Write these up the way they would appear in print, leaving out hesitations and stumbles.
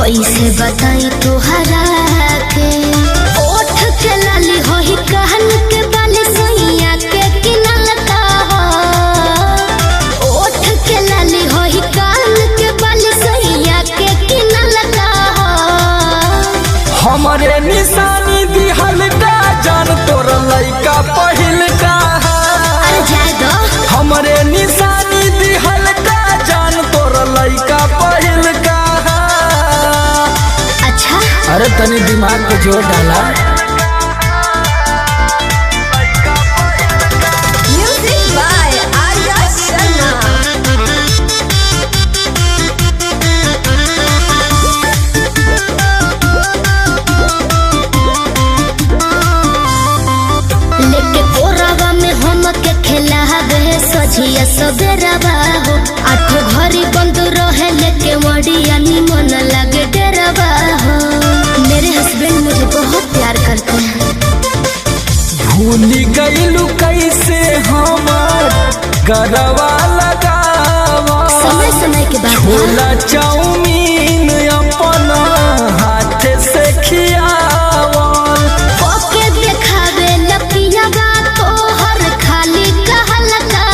कैसे बताई तोहरा के ओठ के लाली होई कहन के बाली सैया के किनल का हो ओठ के लाली होई कहन के बाली सैया के किनल का हो हमरे निशानी दिहल का जान तोर लइका पहिल का अरे जाए दो हमरे निशानी दिहल का जान तोर लइका पहिल का। अच्छा अरे तनी दिमाग पे जोर डाला। Music by Arya Sharma. लेके कोरावा में हम के खिलावे सझिया सबेरावा हो आठो घड़ी बंद रहे लेके मड़िया निमन लगे डेरावा हो। मेरे हस्बैंड मुझे बहुत प्यार करते हैं। भूली गईलू कैसे हमर गरवा लगावा समय समय के बाद छोला चाउमीन अपना हाथ से खियावल ओके देखावे लपियावा तोहर खाली कहल का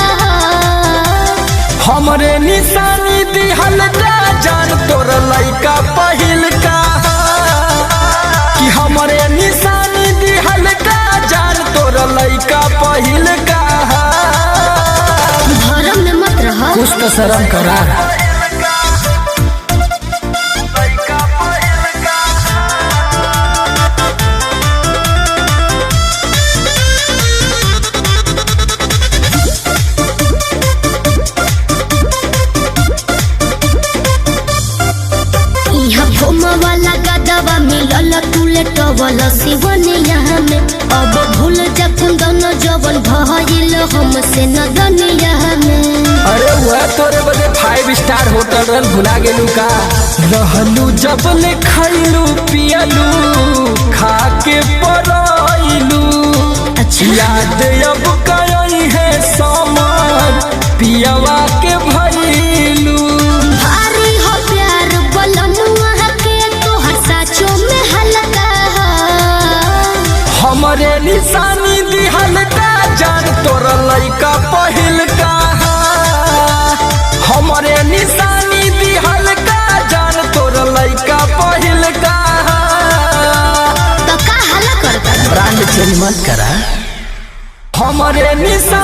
हमरे निशानी दिहल का जान तोर लइका पहिल का कि हमरे निशानी दिहल का जान तोर लइका पहिल का। धर्म में मत रह कुछ तो शर्म करा। यहाँ घूम वाला गदवा मिलल तुले टवल सिवनिया में अब भूल जा कुंदन जवन भइल हमसे नदनिया में। अरे वह तोरे बदे 5 स्टार होटल रन भुला गेलू का रहलू जब ले खैलू पियलू खा के पराइलू अच्छा याद अब कई है सामान पियवा के भइलू भारी हो प्यार बलमुआ के तोहर साचो में हल्का हमरे निशानी दिहल का जान तोर लइका पहिल का हमरे निशानी दिहल का जान तोर लइका पहिल का। तो का हल्ला करता ब्रांड चेंज मत करा। हमरे निशानी